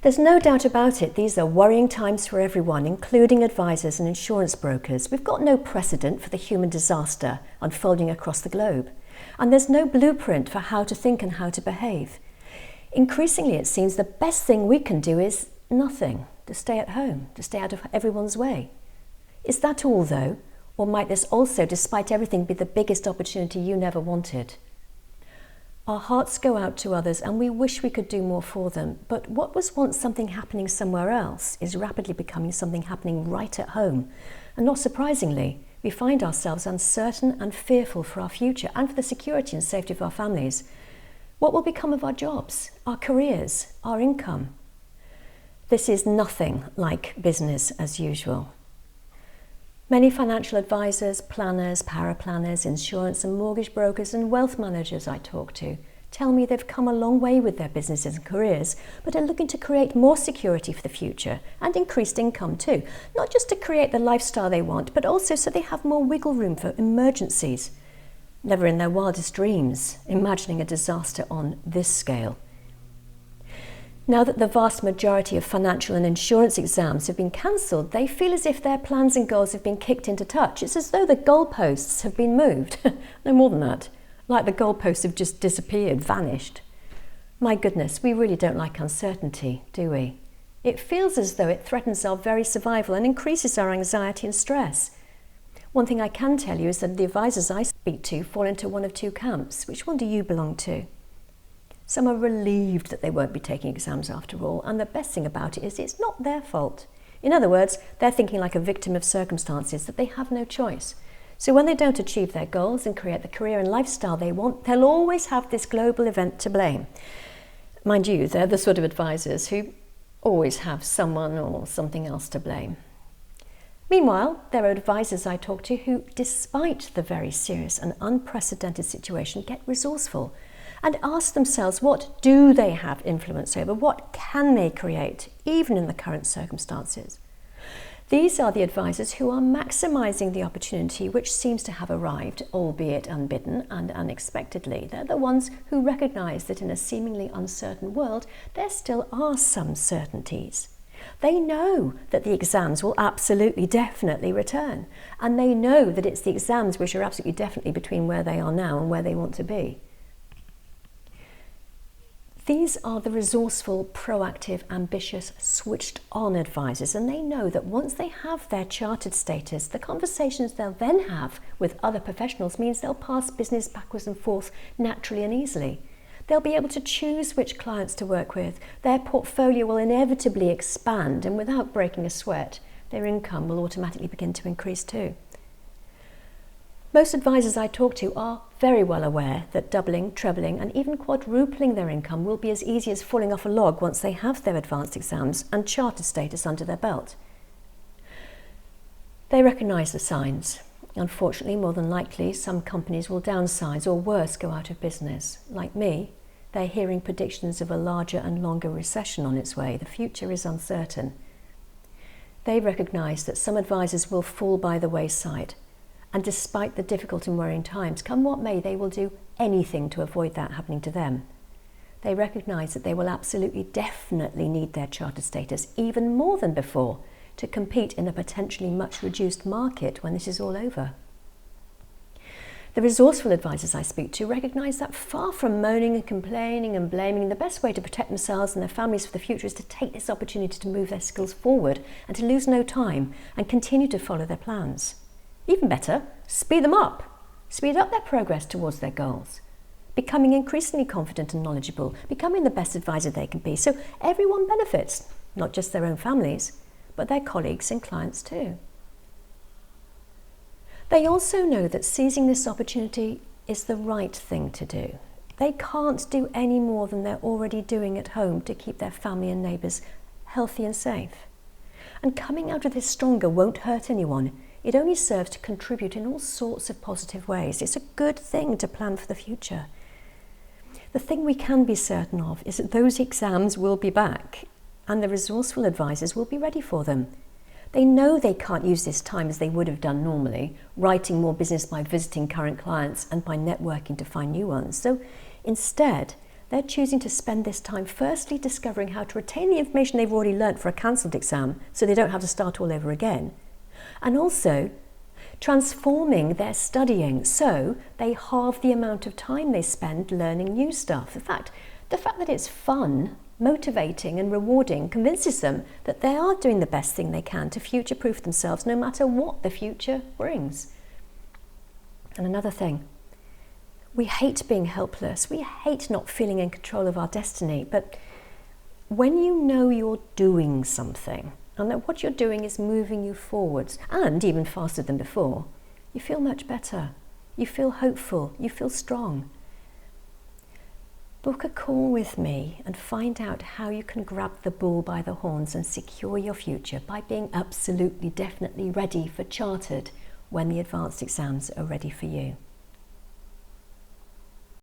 There's no doubt about it, these are worrying times for everyone, including advisors and insurance brokers. We've got no precedent for the human disaster unfolding across the globe, and there's no blueprint for how to think and how to behave. Increasingly, it seems the best thing we can do is nothing, to stay at home, to stay out of everyone's way. Is that all, though? Or might this also, despite everything, be the biggest opportunity you never wanted? Our hearts go out to others and we wish we could do more for them, but what was once something happening somewhere else is rapidly becoming something happening right at home. And not surprisingly, we find ourselves uncertain and fearful for our future and for the security and safety of our families. What will become of our jobs, our careers, our income? This is nothing like business as usual. Many financial advisors, planners, paraplanners, insurance and mortgage brokers and wealth managers I talk to tell me they've come a long way with their businesses and careers, but are looking to create more security for the future and increased income too, not just to create the lifestyle they want, but also so they have more wiggle room for emergencies. Never in their wildest dreams imagining a disaster on this scale. Now that the vast majority of financial and insurance exams have been cancelled, they feel as if their plans and goals have been kicked into touch. It's as though the goalposts have been moved. No more than that. Like the goalposts have just disappeared, vanished. My goodness, we really don't like uncertainty, do we? It feels as though it threatens our very survival and increases our anxiety and stress. One thing I can tell you is that the advisors I speak to fall into one of two camps. Which one do you belong to? Some are relieved that they won't be taking exams after all, and the best thing about it is it's not their fault. In other words, they're thinking like a victim of circumstances, that they have no choice. So when they don't achieve their goals and create the career and lifestyle they want, they'll always have this global event to blame. Mind you, they're the sort of advisors who always have someone or something else to blame. Meanwhile, there are advisors I talk to who, despite the very serious and unprecedented situation, get resourceful and ask themselves, what do they have influence over? What can they create, even in the current circumstances? These are the advisors who are maximising the opportunity which seems to have arrived, albeit unbidden and unexpectedly. They're the ones who recognise that in a seemingly uncertain world, there still are some certainties. They know that the exams will absolutely, definitely return. And they know that it's the exams which are absolutely definitely between where they are now and where they want to be. These are the resourceful, proactive, ambitious, switched-on advisors, and they know that once they have their chartered status, the conversations they'll then have with other professionals means they'll pass business backwards and forth naturally and easily. They'll be able to choose which clients to work with. Their portfolio will inevitably expand, and without breaking a sweat, their income will automatically begin to increase too. Most advisors I talk to are very well aware that doubling, trebling and even quadrupling their income will be as easy as falling off a log once they have their advanced exams and chartered status under their belt. They recognise the signs. Unfortunately, more than likely, some companies will downsize or worse, go out of business. Like me, they're hearing predictions of a larger and longer recession on its way. The future is uncertain. They recognise that some advisors will fall by the wayside. And despite the difficult and worrying times, come what may, they will do anything to avoid that happening to them. They recognise that they will absolutely, definitely need their chartered status, even more than before, to compete in a potentially much reduced market when this is all over. The resourceful advisors I speak to recognise that far from moaning and complaining and blaming, the best way to protect themselves and their families for the future is to take this opportunity to move their skills forward and to lose no time and continue to follow their plans. Even better, speed them up. Speed up their progress towards their goals. Becoming increasingly confident and knowledgeable, becoming the best advisor they can be, so everyone benefits, not just their own families, but their colleagues and clients too. They also know that seizing this opportunity is the right thing to do. They can't do any more than they're already doing at home to keep their family and neighbours healthy and safe. And coming out of this stronger won't hurt anyone. It only serves to contribute in all sorts of positive ways. It's a good thing to plan for the future. The thing we can be certain of is that those exams will be back, and the resourceful advisors will be ready for them. They know they can't use this time as they would have done normally, writing more business by visiting current clients and by networking to find new ones. So instead, They're choosing to spend this time firstly discovering how to retain the information they've already learnt for a cancelled exam so they don't have to start all over again. And also transforming their studying so they halve the amount of time they spend learning new stuff. In fact, the fact that it's fun, motivating and rewarding convinces them that they are doing the best thing they can to future-proof themselves no matter what the future brings. And another thing, we hate being helpless. We hate not feeling in control of our destiny. But when you know you're doing something and that what you're doing is moving you forwards and even faster than before, you feel much better. You feel hopeful. You feel strong. Book a call with me and find out how you can grab the bull by the horns and secure your future by being absolutely, definitely ready for Chartered when the advanced exams are ready for you.